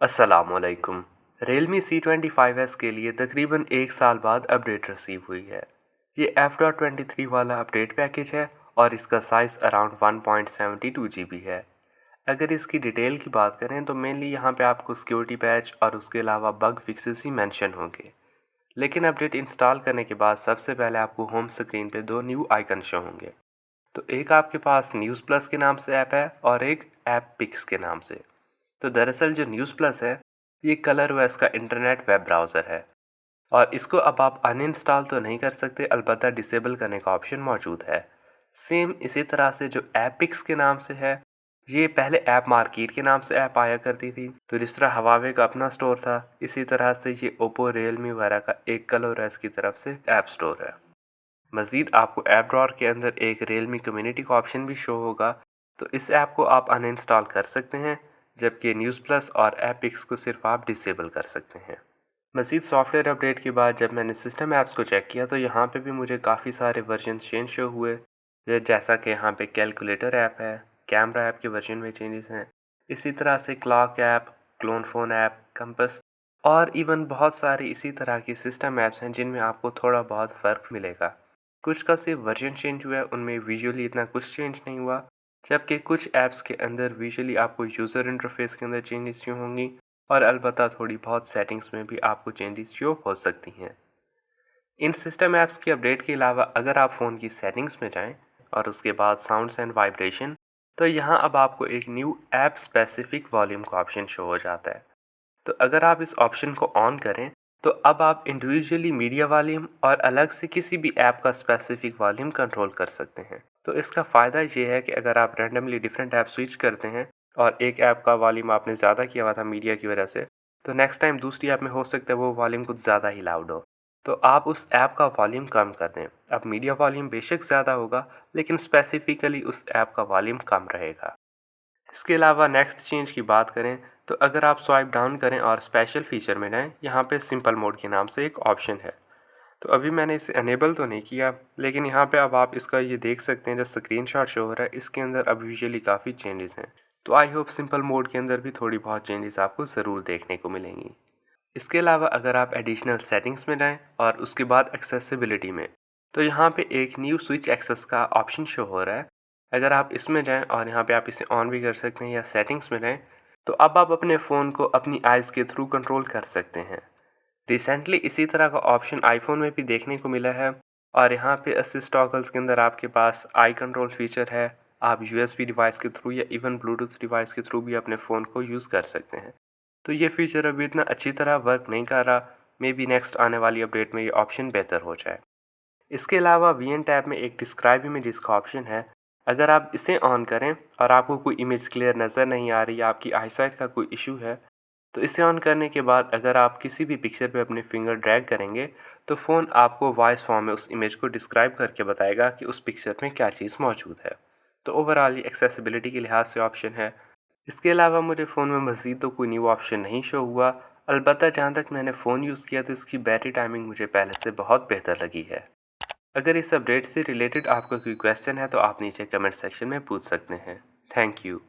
अस्सलामुअलैकुम। Realme C25s के लिए तकरीबन एक साल बाद अपडेट रिसीव हुई है। ये F.23 वाला अपडेट पैकेज है और इसका साइज़ अराउंड 1.72 GB है। अगर इसकी डिटेल की बात करें तो मेनली यहाँ पे आपको सिक्योरिटी पैच और उसके अलावा बग फिक्सेस ही मेंशन होंगे। लेकिन अपडेट इंस्टॉल करने के बाद सबसे पहले आपको होम स्क्रीन पे दो न्यू आइकन शो होंगे। तो एक आपके पास न्यूज़ प्लस के नाम से ऐप है और एक ऐप पिक्स के नाम से। तो दरअसल जो न्यूज़ प्लस है ये कलर ओएस का इंटरनेट वेब ब्राउज़र है और इसको अब आप अनइंस्टॉल तो नहीं कर सकते, अलबत्ता डिसेबल करने का ऑप्शन मौजूद है। सेम इसी तरह से जो ऐप पिक्स के नाम से है, ये पहले ऐप मार्केट के नाम से ऐप आया करती थी। तो जिस तरह हवावे का अपना स्टोर था, इसी तरह से ये ओप्पो रियलमी वगैरह का एक कलर ओएस की तरफ से ऐप स्टोर है। मज़ीद आपको ऐप ड्रॉअर के अंदर एक रियलमी कम्युनिटी का ऑप्शन भी शो होगा, तो इस ऐप को आप अनइंस्टॉल कर सकते हैं, जबकि न्यूज़ प्लस और ऐप पिक्स को सिर्फ आप डिसेबल कर सकते हैं। मज़ीद सॉफ्टवेयर अपडेट के बाद जब मैंने सिस्टम ऐप्स को चेक किया तो यहाँ पे भी मुझे काफ़ी सारे वर्जन चेंज शो हुए, जैसा कि यहाँ पे कैलकुलेटर ऐप है, कैमरा ऐप के वर्जन में चेंजेस हैं, इसी तरह से clock app, clone phone app, compass और इवन बहुत सारी इसी तरह की सिस्टम ऐप्स हैं जिनमें आपको थोड़ा बहुत फ़र्क मिलेगा। कुछ का सिर्फ वर्जन चेंज हुआ है, उनमें विजुअली इतना कुछ चेंज नहीं हुआ, जबकि कुछ ऐप्स के अंदर विजुअली आपको यूज़र इंटरफेस के अंदर चेंजेस शो होंगी और अलबत्ता थोड़ी बहुत सेटिंग्स में भी आपको चेंजेस शो हो सकती हैं। इन सिस्टम ऐप्स की अपडेट के अलावा अगर आप फ़ोन की सेटिंग्स में जाएं और उसके बाद साउंड्स एंड वाइब्रेशन, तो यहाँ अब आपको एक न्यू ऐप स्पेसिफिक वॉल्यूम का ऑप्शन शो हो जाता है। तो अगर आप इस ऑप्शन को ऑन करें तो अब आप इंडिविजुअली मीडिया वॉल्यूम और अलग से किसी भी ऐप का स्पेसिफिक वॉल्यूम कंट्रोल कर सकते हैं। तो इसका फ़ायदा ये है कि अगर आप रैंडमली डिफरेंट ऐप स्विच करते हैं और एक ऐप का वॉल्यूम आपने ज़्यादा किया हुआ था मीडिया की वजह से, तो नेक्स्ट टाइम दूसरी ऐप में हो सकता है वो वॉल्यूम कुछ ज़्यादा ही लाउड हो, तो आप उस ऐप का वॉल्यूम कम कर दें। अब मीडिया वॉल्यूम बेशक ज़्यादा होगा, लेकिन स्पेसिफिकली उस ऐप का वॉल्यूम कम रहेगा। इसके अलावा नेक्स्ट चेंज की बात करें तो अगर आप स्वाइप डाउन करें और स्पेशल फीचर में जाएं, यहाँ पे सिंपल मोड के नाम से एक ऑप्शन है। तो अभी मैंने इसे अनेबल तो नहीं किया, लेकिन यहाँ पे अब आप इसका ये देख सकते हैं जो स्क्रीनशॉट शो हो रहा है, इसके अंदर अब विजुअली काफ़ी चेंजेस हैं। तो आई होप सिंपल मोड के अंदर भी थोड़ी बहुत चेंजेस आपको ज़रूर देखने को मिलेंगी। इसके अलावा अगर आप एडिशनल सेटिंग्स में जाएँ और उसके बाद एक्सेसिबिलिटी में, तो यहाँ पे एक न्यू स्विच एक्सेस का ऑप्शन शो हो रहा है। अगर आप इसमें जाएं और यहाँ पे आप इसे ऑन भी कर सकते हैं या सेटिंग्स में जाएं, तो अब आप अपने फ़ोन को अपनी आइज़ के थ्रू कंट्रोल कर सकते हैं। रिसेंटली इसी तरह का ऑप्शन आईफोन में भी देखने को मिला है और यहाँ पे असिस्ट टॉगल्स के अंदर आपके पास आई कंट्रोल फीचर है। आप यूएसबी डिवाइस के थ्रू या इवन ब्लूटूथ डिवाइस के थ्रू भी अपने फ़ोन को यूज़ कर सकते हैं। तो ये फीचर अभी इतना अच्छी तरह वर्क नहीं कर रहा, मे बी नेक्स्ट आने वाली अपडेट में ये ऑप्शन बेहतर हो जाए। इसके अलावा वीएन टैब में एक डिस्क्राइब इमेजेस का ऑप्शन है। अगर आप इसे ऑन करें और आपको कोई इमेज क्लियर नज़र नहीं आ रही या आपकी आईसाइट का कोई इशू है, तो इसे ऑन करने के बाद अगर आप किसी भी पिक्चर पे अपने फिंगर ड्रैग करेंगे तो फ़ोन आपको वॉइस फॉर्म में उस इमेज को डिस्क्राइब करके बताएगा कि उस पिक्चर में क्या चीज़ मौजूद है। तो ओवरऑल ये एक्सेसिबिलिटी के लिहाज से ऑप्शन है। इसके अलावा मुझे फ़ोन में मज़ीद तो कोई न्यू ऑप्शन नहीं शो हुआ, अलबत्ता जहाँ तक मैंने फ़ोन यूज़ किया तो इसकी बैटरी टाइमिंग मुझे पहले से बहुत बेहतर लगी है। अगर इस अपडेट से रिलेटेड आपका कोई क्वेश्चन है तो आप नीचे कमेंट सेक्शन में पूछ सकते हैं। Thank you.